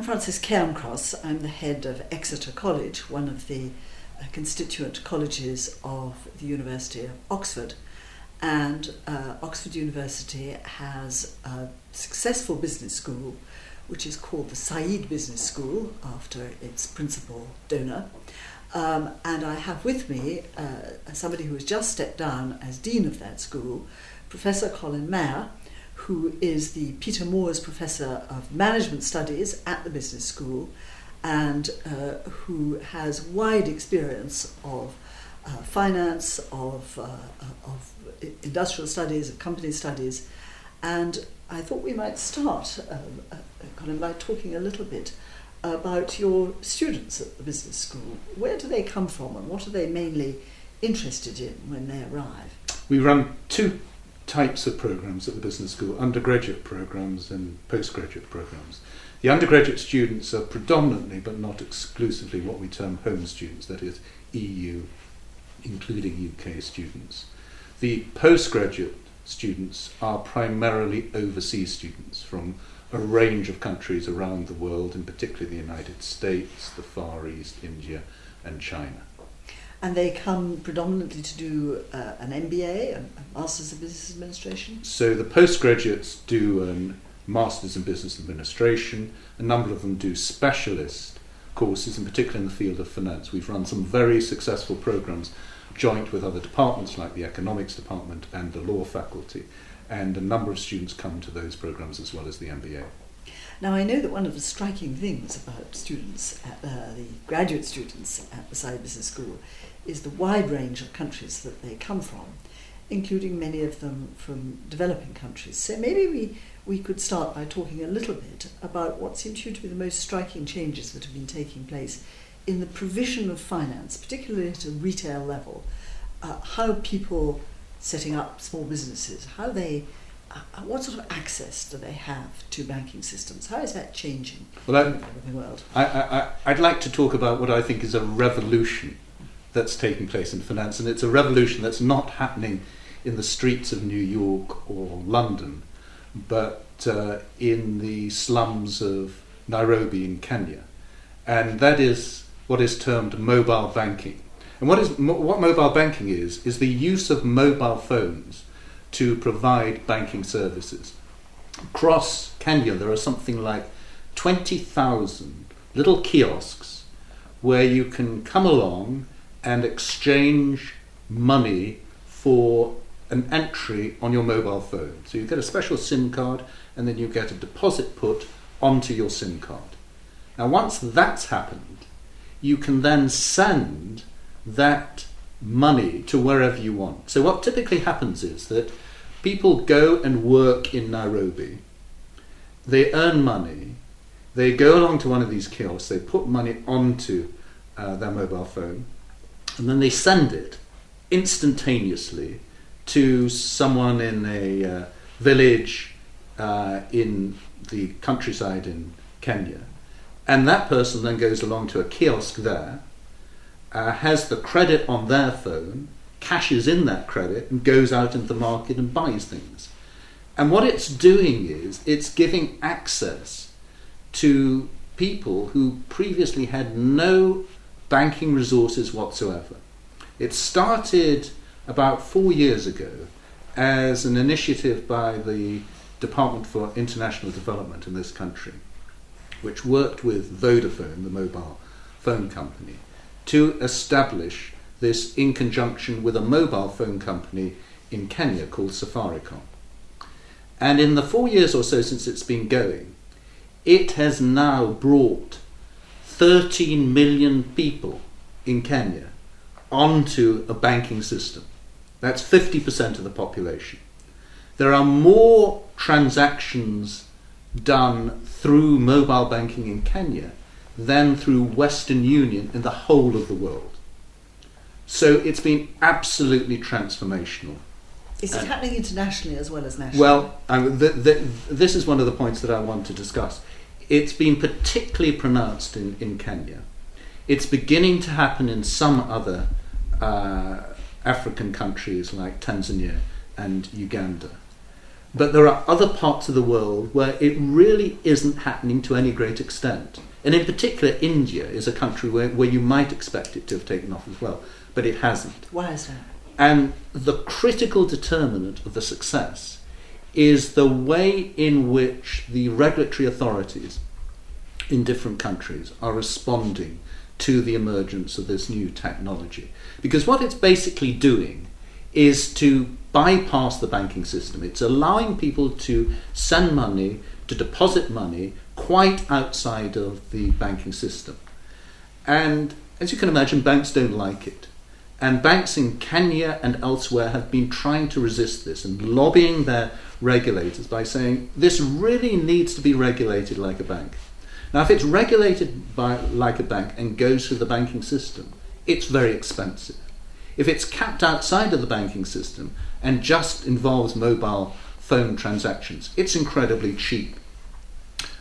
Frances Cairncross. I'm the head of Exeter College, one of the constituent colleges of the University of Oxford. And Oxford University has a successful business school, which is called the Saïd Business School, after its principal donor. And I have with me somebody who has just stepped down as Dean of that school, Professor Colin Mayer, who is the Peter Moores Professor of Management Studies at the Business School, and who has wide experience of finance, of industrial studies, of company studies. And I thought we might start, Colin, by talking a little bit about your students at the business school. Where do they come from and what are they mainly interested in when they arrive? We run two types of programs at the business school: undergraduate programs and postgraduate programs. The undergraduate students are predominantly, but not exclusively, what we term home students, that is EU, including UK students. The postgraduate students are primarily overseas students from a range of countries around the world, in particular the United States, the Far East, India and China. And they come predominantly to do an MBA, a Masters in Business Administration? So the postgraduates do a Masters in Business Administration. A number of them do specialist courses, in particular in the field of finance. We've run some very successful programs joint with other departments like the Economics Department and the Law Faculty. And a number of students come to those programs as well as the MBA. Now, I know that one of the striking things about students, the graduate students at the Saïd Business School, is the wide range of countries that they come from, including many of them from developing countries. So maybe we could start by talking a little bit about what seem to you to be the most striking changes that have been taking place in the provision of finance, particularly at a retail level, how people setting up small businesses, what sort of access do they have to banking systems? How is that changing in the developing world? I'd like to talk about what I think is a revolution that's taking place in finance, and it's a revolution that's not happening in the streets of New York or London, but in the slums of Nairobi in Kenya. And that is what is termed mobile banking. And what mobile banking is the use of mobile phones to provide banking services. Across Kenya, there are something like 20,000 little kiosks where you can come along and exchange money for an entry on your mobile phone. So you get a special SIM card and then you get a deposit put onto your SIM card. Now, once that's happened, you can then send that money to wherever you want. So what typically happens is that people go and work in Nairobi, they earn money, they go along to one of these kiosks, they put money onto their mobile phone, and then they send it instantaneously to someone in a village in the countryside in Kenya. And that person then goes along to a kiosk there, has the credit on their phone, cashes in that credit and goes out into the market and buys things. And what it's doing is it's giving access to people who previously had no banking resources whatsoever. It started about 4 years ago as an initiative by the Department for International Development in this country, which worked with Vodafone, the mobile phone company, to establish this in conjunction with a mobile phone company in Kenya called Safaricom. And in the 4 years or so since it's been going, it has now brought 13 million people in Kenya onto a banking system. That's 50% of the population. There are more transactions done through mobile banking in Kenya than through Western Union in the whole of the world. So it's been absolutely transformational. Is it happening internationally as well as nationally? Well, this is one of the points that I want to discuss. It's been particularly pronounced in Kenya. It's beginning to happen in some other African countries like Tanzania and Uganda. But there are other parts of the world where it really isn't happening to any great extent. And in particular, India is a country where you might expect it to have taken off as well, but it hasn't. Why is that? And the critical determinant of the success is the way in which the regulatory authorities in different countries are responding to the emergence of this new technology. Because what it's basically doing is to bypass the banking system. It's allowing people to send money, to deposit money quite outside of the banking system. And as you can imagine, banks don't like it. And banks in Kenya and elsewhere have been trying to resist this and lobbying their regulators by saying this really needs to be regulated like a bank. Now, if it's regulated like a bank and goes through the banking system, it's very expensive. If it's capped outside of the banking system and just involves mobile phone transactions, it's incredibly cheap.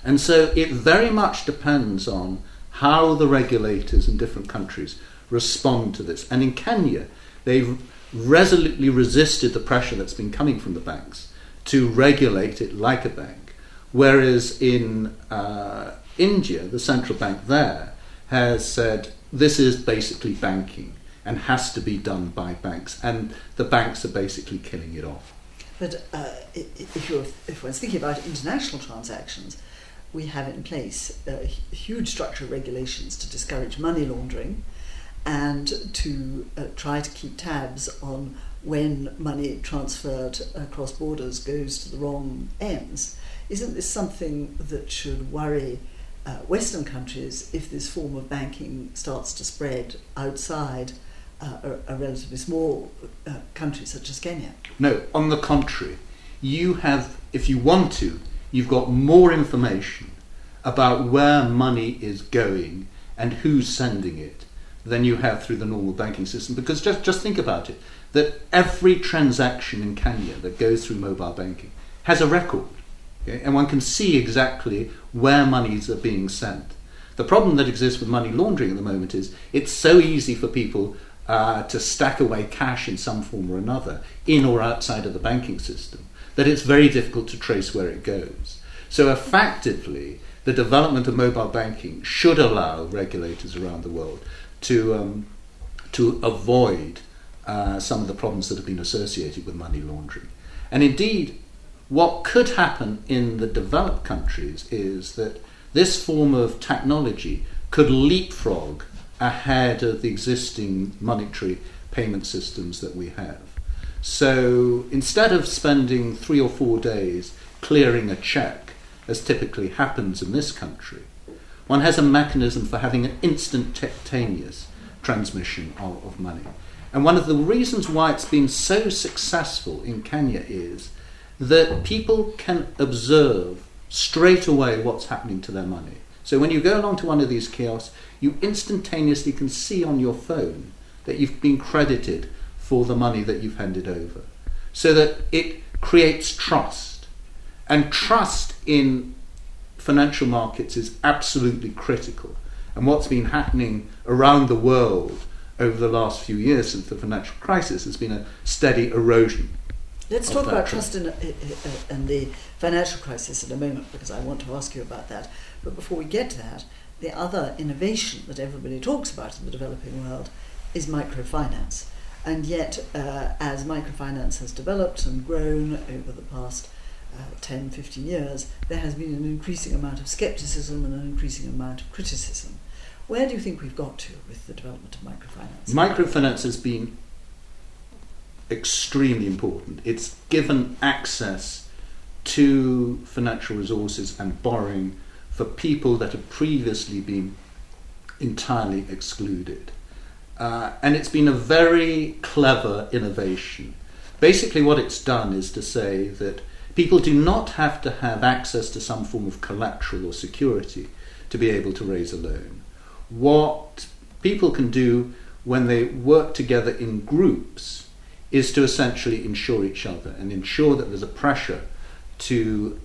And so it very much depends on how the regulators in different countries respond to this. And in Kenya, they've resolutely resisted the pressure that's been coming from the banks to regulate it like a bank. Whereas in India, the central bank there has said this is basically banking and has to be done by banks, and the banks are basically killing it off. But if one's thinking about international transactions, we have in place huge structural regulations to discourage money laundering and to try to keep tabs on when money transferred across borders goes to the wrong ends. Isn't this something that should worry Western countries if this form of banking starts to spread outside a relatively small country such as Kenya? No, on the contrary. You have, if you want to, you've got more information about where money is going and who's sending it than you have through the normal banking system. Because just think about it, that every transaction in Kenya that goes through mobile banking has a record. Okay? And one can see exactly where monies are being sent. The problem that exists with money laundering at the moment is it's so easy for people to stack away cash in some form or another, in or outside of the banking system, that it's very difficult to trace where it goes. So effectively, the development of mobile banking should allow regulators around the world to avoid some of the problems that have been associated with money laundering. And indeed, what could happen in the developed countries is that this form of technology could leapfrog ahead of the existing monetary payment systems that we have. So instead of spending 3 or 4 days clearing a cheque, as typically happens in this country, one has a mechanism for having an instantaneous transmission of money. And one of the reasons why it's been so successful in Kenya is that people can observe straight away what's happening to their money. So when you go along to one of these kiosks, you instantaneously can see on your phone that you've been credited for the money that you've handed over. So that it creates trust. And trust in financial markets is absolutely critical. And what's been happening around the world over the last few years since the financial crisis has been a steady erosion. Let's talk about trust in the financial crisis in a moment, because I want to ask you about that. But before we get to that, the other innovation that everybody talks about in the developing world is microfinance. And yet, as microfinance has developed and grown over the past 10, 15 years, there has been an increasing amount of skepticism and an increasing amount of criticism. Where do you think we've got to with the development of microfinance? Microfinance has been extremely important. It's given access to financial resources and borrowing for people that had previously been entirely excluded. And it's been a very clever innovation. Basically what it's done is to say that people do not have to have access to some form of collateral or security to be able to raise a loan. What people can do when they work together in groups is to essentially insure each other and ensure that there's a pressure to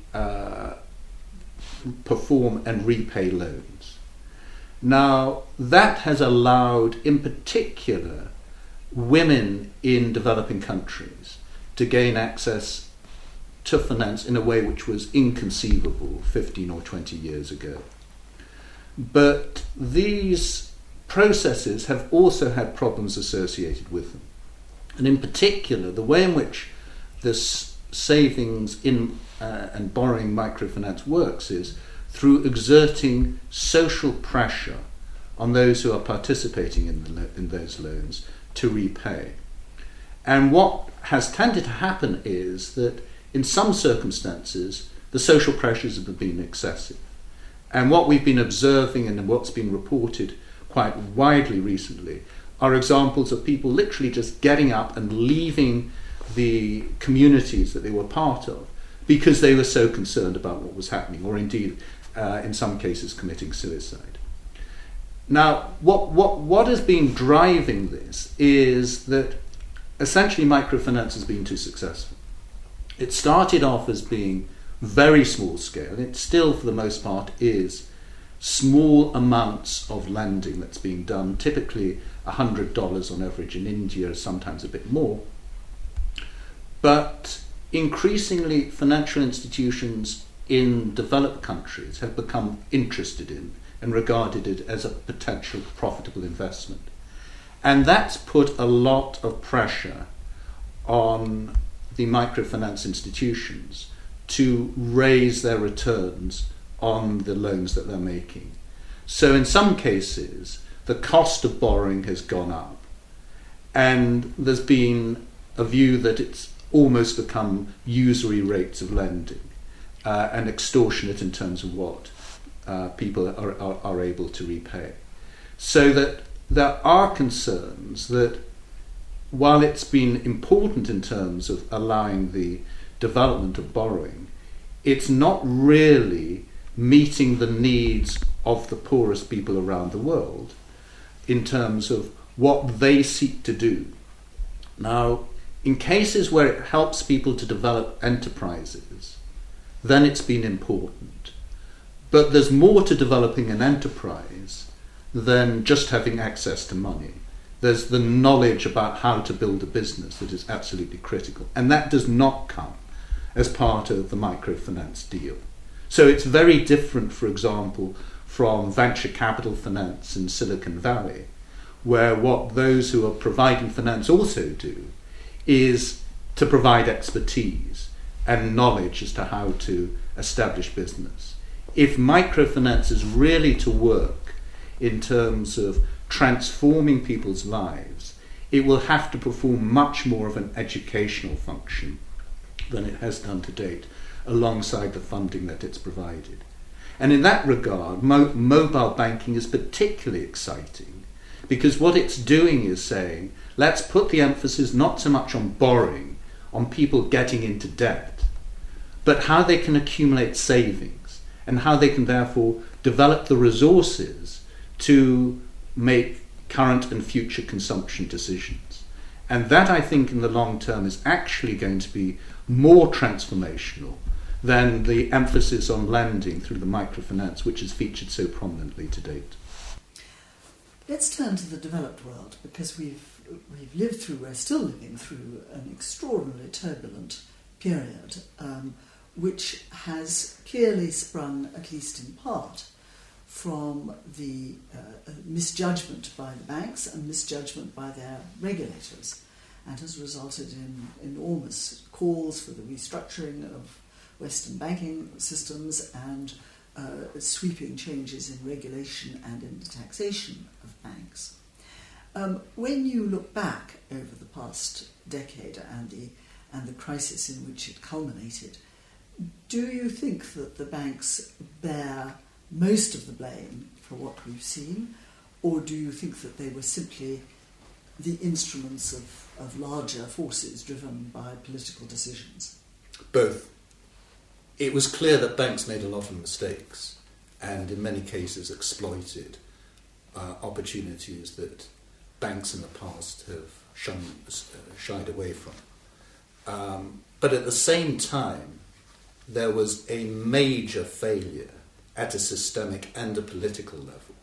perform and repay loans. Now, that has allowed, in particular, women in developing countries to gain access to finance in a way which was inconceivable 15 or 20 years ago. But these processes have also had problems associated with them. And in particular, the way in which this savings in and borrowing microfinance works is through exerting social pressure on those who are participating in those loans to repay. And what has tended to happen is that in some circumstances the social pressures have been excessive. And what we've been observing and what's been reported quite widely recently are examples of people literally just getting up and leaving the communities that they were part of because they were so concerned about what was happening, or indeed, in some cases, committing suicide. Now, what has been driving this is that essentially microfinance has been too successful. It started off as being very small scale. It still, for the most part, is small amounts of lending that's being done, typically $100 on average in India, sometimes a bit more. But increasingly, financial institutions in developed countries have become interested in and regarded it as a potential profitable investment. And that's put a lot of pressure on the microfinance institutions to raise their returns on the loans that they're making. So in some cases, the cost of borrowing has gone up, and there's been a view that it's almost become usury rates of lending and extortionate in terms of what people are able to repay. So that there are concerns that while it's been important in terms of allowing the development of borrowing, it's not really meeting the needs of the poorest people around the world in terms of what they seek to do. Now, in cases where it helps people to develop enterprises, then it's been important. But there's more to developing an enterprise than just having access to money. There's the knowledge about how to build a business that is absolutely critical. And that does not come as part of the microfinance deal. So it's very different, for example, from venture capital finance in Silicon Valley, where what those who are providing finance also do is to provide expertise and knowledge as to how to establish business. If microfinance is really to work in terms of transforming people's lives, it will have to perform much more of an educational function than it has done to date, alongside the funding that it's provided. And in that regard, mobile banking is particularly exciting, because what it's doing is saying, let's put the emphasis not so much on borrowing, on people getting into debt, but how they can accumulate savings and how they can therefore develop the resources to make current and future consumption decisions. And that, I think, in the long term is actually going to be more transformational than the emphasis on lending through the microfinance, which has featured so prominently to date. Let's turn to the developed world, because we're still living through an extraordinarily turbulent period, which has clearly sprung, at least in part, from the misjudgment by the banks and misjudgment by their regulators, and has resulted in enormous calls for the restructuring of Western banking systems and sweeping changes in regulation and in the taxation of banks. When you look back over the past decade and the crisis in which it culminated, do you think that the banks bear most of the blame for what we've seen, or do you think that they were simply the instruments of larger forces driven by political decisions? Both. It was clear that banks made a lot of mistakes and in many cases exploited opportunities that banks in the past have shied away from. But at the same time, there was a major failure at a systemic and a political level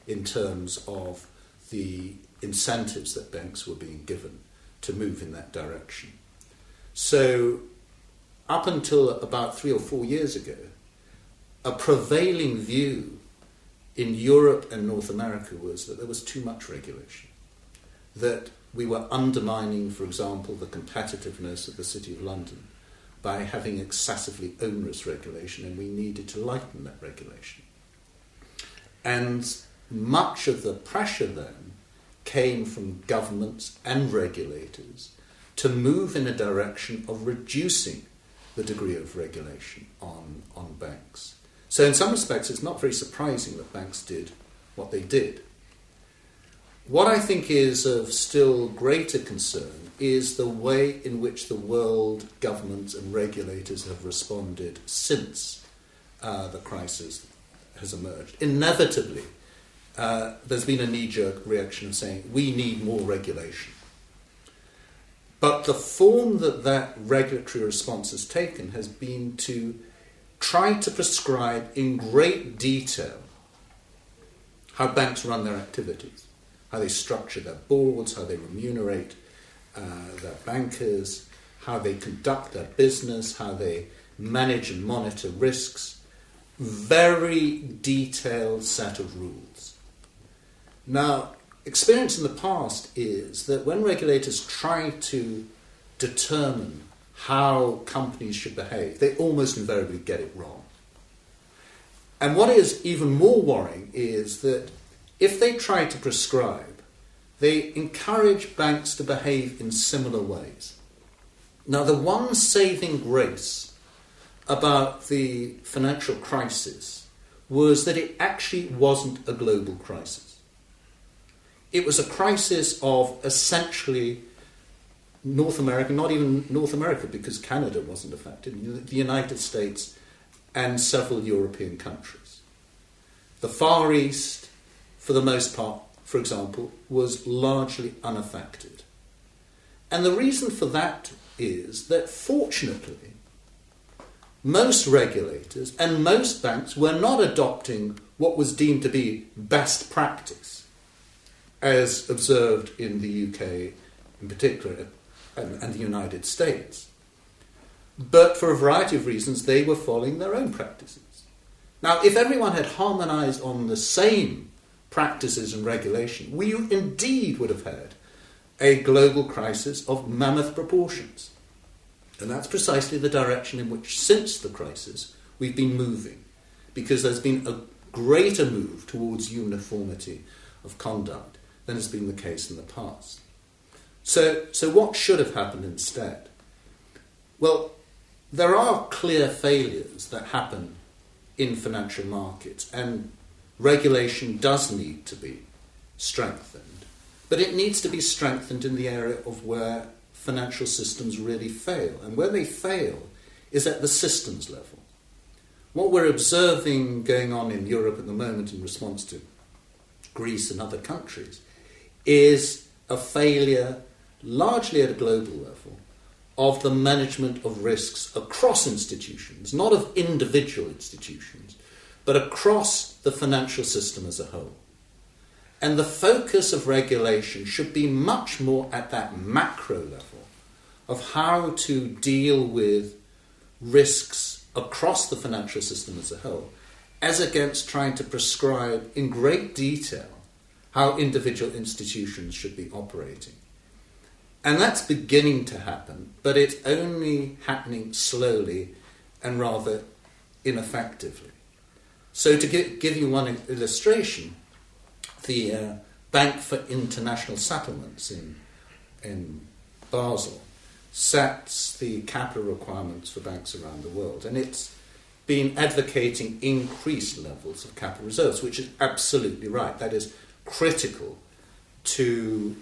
in terms of the incentives that banks were being given to move in that direction. So up until about 3 or 4 years ago, a prevailing view in Europe and North America was that there was too much regulation, that we were undermining, for example, the competitiveness of the City of London by having excessively onerous regulation, and we needed to lighten that regulation. And much of the pressure then came from governments and regulators to move in a direction of reducing the degree of regulation on banks. So in some respects, it's not very surprising that banks did what they did. What I think is of still greater concern is the way in which the world governments and regulators have responded since the crisis has emerged. Inevitably, there's been a knee-jerk reaction of saying, we need more regulation. But the form that regulatory response has taken has been to try to prescribe in great detail how banks run their activities, how they structure their boards, how they remunerate their bankers, how they conduct their business, how they manage and monitor risks. Very detailed set of rules. Now, experience in the past is that when regulators try to determine how companies should behave, they almost invariably get it wrong. And what is even more worrying is that if they try to prescribe, they encourage banks to behave in similar ways. Now, the one saving grace about the financial crisis was that it actually wasn't a global crisis. It was a crisis of essentially North America, not even North America because Canada wasn't affected, the United States and several European countries. The Far East, for the most part, for example, was largely unaffected. And the reason for that is that, fortunately, most regulators and most banks were not adopting what was deemed to be best practice, as observed in the UK in particular and the United States. But for a variety of reasons, they were following their own practices. Now, if everyone had harmonised on the same practices and regulation, we indeed would have had a global crisis of mammoth proportions. And that's precisely the direction in which, since the crisis, we've been moving, because there's been a greater move towards uniformity of conduct than has been the case in the past. So what should have happened instead? Well, there are clear failures that happen in financial markets, and regulation does need to be strengthened, but it needs to be strengthened in the area of where financial systems really fail. And where they fail is at the systems level. What we're observing going on in Europe at the moment in response to Greece and other countries is a failure, largely at a global level, of the management of risks across institutions, not of individual institutions, but across the financial system as a whole. And the focus of regulation should be much more at that macro level of how to deal with risks across the financial system as a whole, as against trying to prescribe in great detail how individual institutions should be operating. And that's beginning to happen, but it's only happening slowly and rather ineffectively. So to give you one illustration, the Bank for International Settlements in Basel sets the capital requirements for banks around the world, and it's been advocating increased levels of capital reserves, which is absolutely right. That is critical to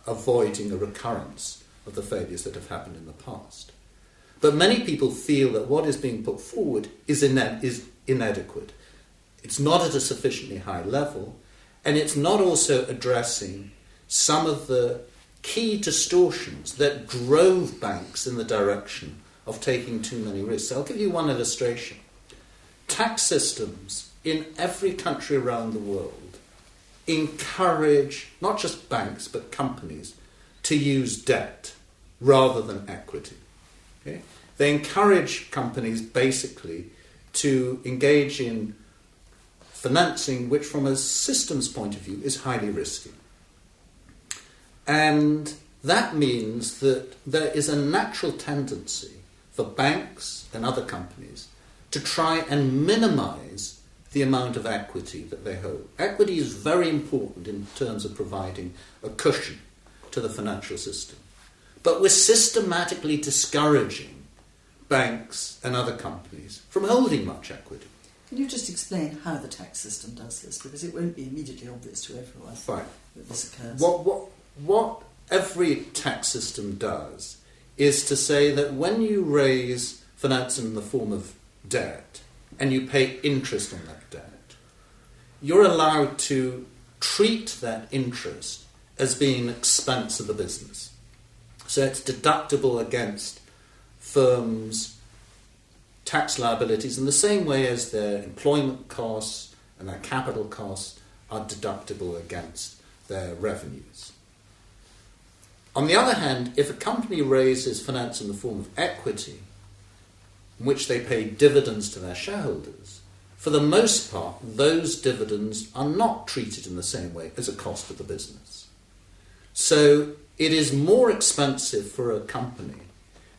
avoiding a recurrence of the failures that have happened in the past. But many people feel that what is being put forward is inadequate. It's not at a sufficiently high level, and it's not also addressing some of the key distortions that drove banks in the direction of taking too many risks. I'll give you one illustration. Tax systems in every country around the world encourage not just banks but companies to use debt rather than equity. Okay? They encourage companies basically to engage in financing which from a systems point of view is highly risky. And that means that there is a natural tendency for banks and other companies to try and minimise the amount of equity that they hold. Equity is very important in terms of providing a cushion to the financial system. But we're systematically discouraging banks and other companies from holding much equity. Can you just explain how the tax system does this? Because it won't be immediately obvious to everyone that this occurs. What every tax system does is to say that when you raise finance in the form of debt and you pay interest on that debt, you're allowed to treat that interest as being an expense of the business. So it's deductible against firms' tax liabilities in the same way as their employment costs and their capital costs are deductible against their revenues. On the other hand, if a company raises finance in the form of equity, in which they pay dividends to their shareholders, for the most part, those dividends are not treated in the same way as a cost of the business. So it is more expensive for a company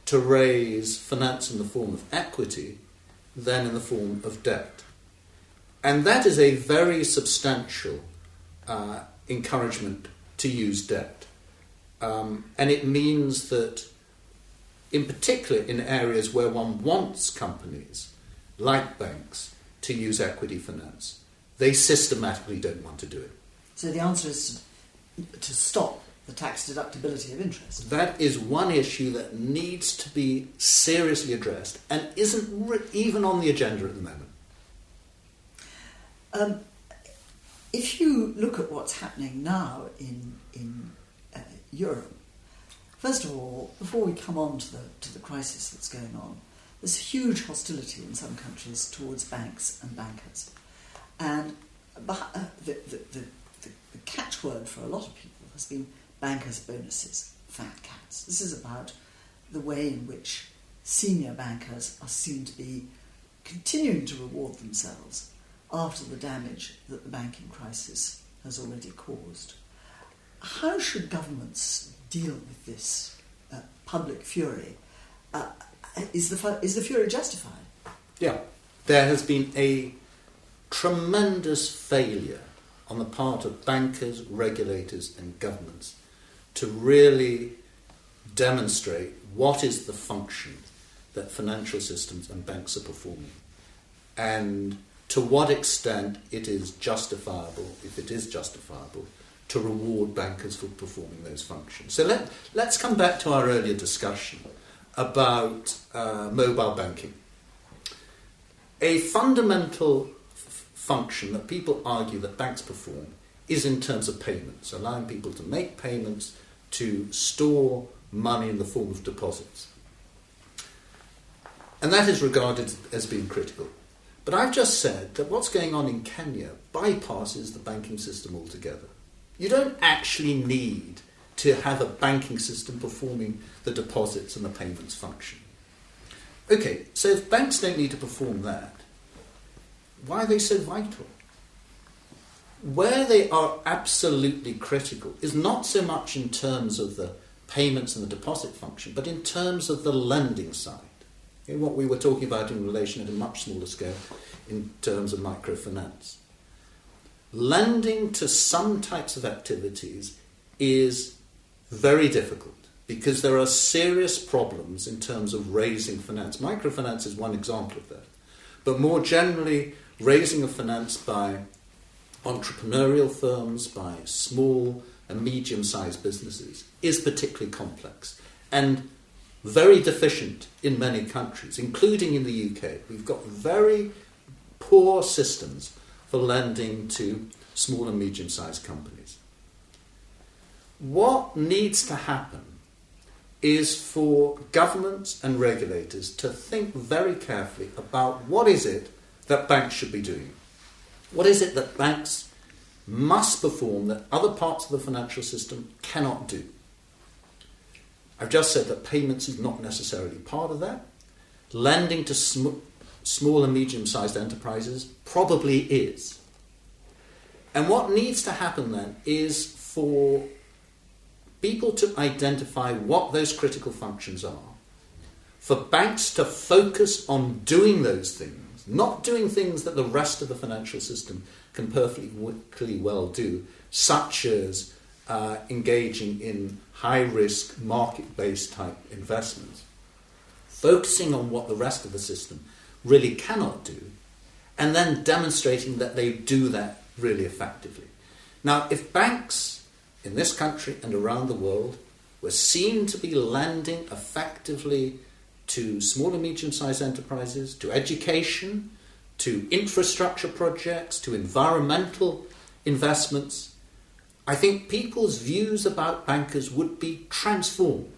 to raise finance in the form of equity than in the form of debt. And that is a very substantial encouragement to use debt. And it means that, in particular in areas where one wants companies, like banks, to use equity finance, they systematically don't want to do it. So the answer is to stop the tax deductibility of interest. That is one issue that needs to be seriously addressed and isn't even on the agenda at the moment. If you look at what's happening now in Europe, first of all, before we come on to the crisis that's going on, there's huge hostility in some countries towards banks and bankers. And the catchword for a lot of people has been bankers' bonuses, fat cats. This is about the way in which senior bankers are seen to be continuing to reward themselves after the damage that the banking crisis has already caused. How should governments deal with this public fury? Is the fury justified? Yeah, there has been a tremendous failure on the part of bankers, regulators and governments to really demonstrate what is the function that financial systems and banks are performing and to what extent it is justifiable, if it is justifiable, to reward bankers for performing those functions. So let's come back to our earlier discussion about mobile banking. A fundamental function that people argue that banks perform is in terms of payments, allowing people to make payments, to store money in the form of deposits. And that is regarded as being critical. But I've just said that what's going on in Kenya bypasses the banking system altogether. You don't actually need to have a banking system performing the deposits and the payments function. Okay, so if banks don't need to perform that, why are they so vital? Where they are absolutely critical is not so much in terms of the payments and the deposit function, but in terms of the lending side. In what we were talking about in relation at a much smaller scale in terms of microfinance. Lending to some types of activities is very difficult because there are serious problems in terms of raising finance. Microfinance is one example of that. But more generally, raising of finance by entrepreneurial firms, by small and medium-sized businesses is particularly complex and very deficient in many countries, including in the UK. We've got very poor systems for lending to small and medium-sized companies. What needs to happen is for governments and regulators to think very carefully about what is it that banks should be doing. What is it that banks must perform that other parts of the financial system cannot do? I've just said that payments is not necessarily part of that. lending to small and medium-sized enterprises? Probably is. And what needs to happen then is for people to identify what those critical functions are, for banks to focus on doing those things, not doing things that the rest of the financial system can perfectly well do, such as engaging in high-risk, market-based type investments, focusing on what the rest of the system really cannot do, and then demonstrating that they do that really effectively. Now, if banks in this country and around the world were seen to be lending effectively to small and medium-sized enterprises, to education, to infrastructure projects, to environmental investments, I think people's views about bankers would be transformed.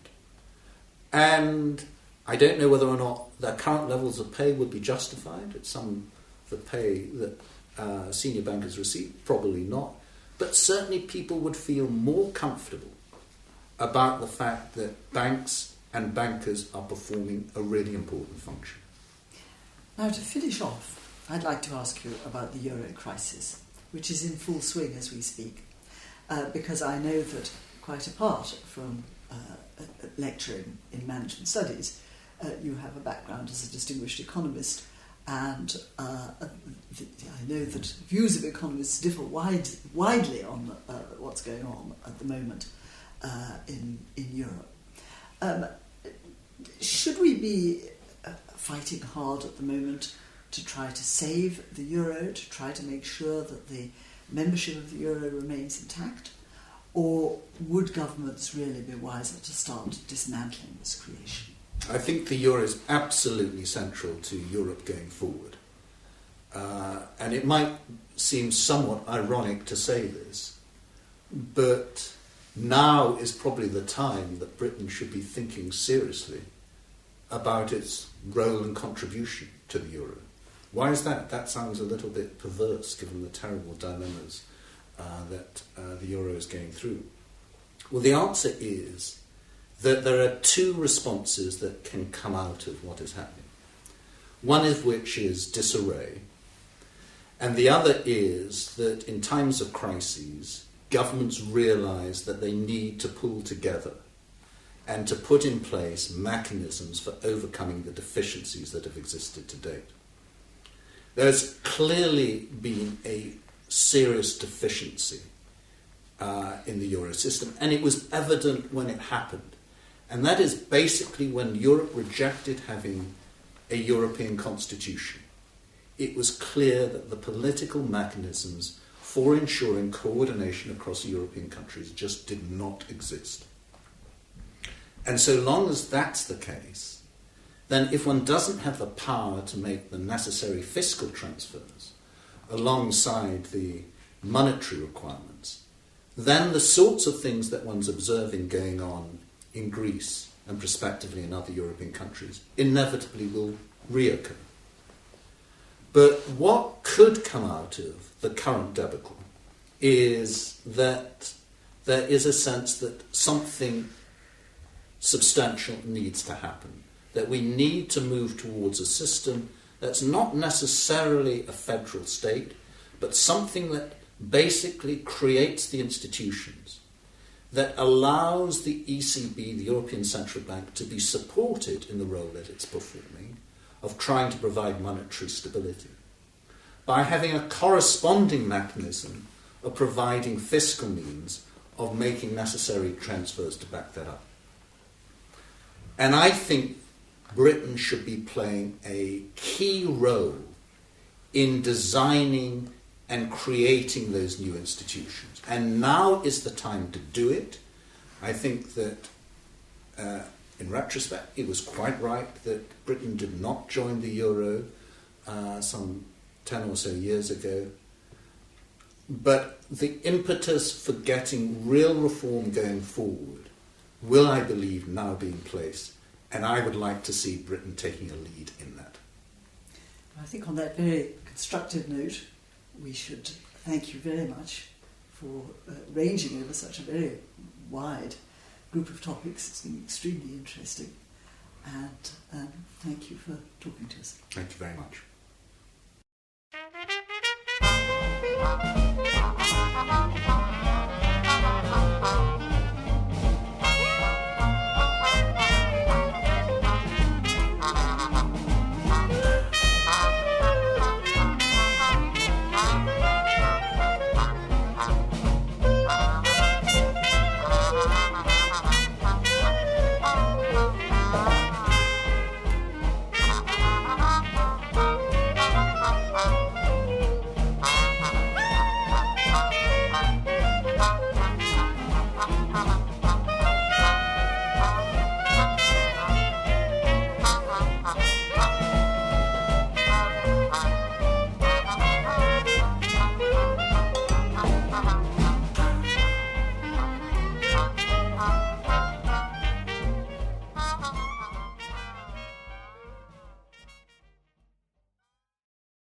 And I don't know whether or not their current levels of pay would be justified at some of the pay that senior bankers receive, probably not. But certainly people would feel more comfortable about the fact that banks and bankers are performing a really important function. Now, to finish off, I'd like to ask you about the euro crisis, which is in full swing as we speak, because I know that quite apart from lecturing in management studies, you have a background as a distinguished economist, and I know that views of economists differ widely on what's going on at the moment in Europe. Should we be fighting hard at the moment to try to save the euro, to try to make sure that the membership of the euro remains intact? Or would governments really be wiser to start dismantling this creation? I think the euro is absolutely central to Europe going forward. And it might seem somewhat ironic to say this, but now is probably the time that Britain should be thinking seriously about its role and contribution to the euro. Why is that? That sounds a little bit perverse given the terrible dilemmas that the euro is going through. Well, the answer is that there are two responses that can come out of what is happening. One of which is disarray, and the other is that in times of crises, governments realise that they need to pull together and to put in place mechanisms for overcoming the deficiencies that have existed to date. There's clearly been a serious deficiency in the euro system, and it was evident when it happened. And that is basically when Europe rejected having a European constitution. It was clear that the political mechanisms for ensuring coordination across European countries just did not exist. And so long as that's the case, then if one doesn't have the power to make the necessary fiscal transfers alongside the monetary requirements, then the sorts of things that one's observing going on in Greece and prospectively in other European countries inevitably will reoccur. But what could come out of the current debacle is that there is a sense that something substantial needs to happen, that we need to move towards a system that's not necessarily a federal state, but something that basically creates the institutions, that allows the ECB, the European Central Bank, to be supported in the role that it's performing of trying to provide monetary stability, by having a corresponding mechanism of providing fiscal means of making necessary transfers to back that up. And I think Britain should be playing a key role in designing and creating those new institutions. And now is the time to do it. I think that, in retrospect, it was quite right that Britain did not join the euro some 10 or so years ago. But the impetus for getting real reform going forward will, I believe, now be in place. And I would like to see Britain taking a lead in that. I think on that very constructive note, we should thank you very much for ranging over such a very wide group of topics. It's been extremely interesting. and thank you for talking to us. Thank you very much.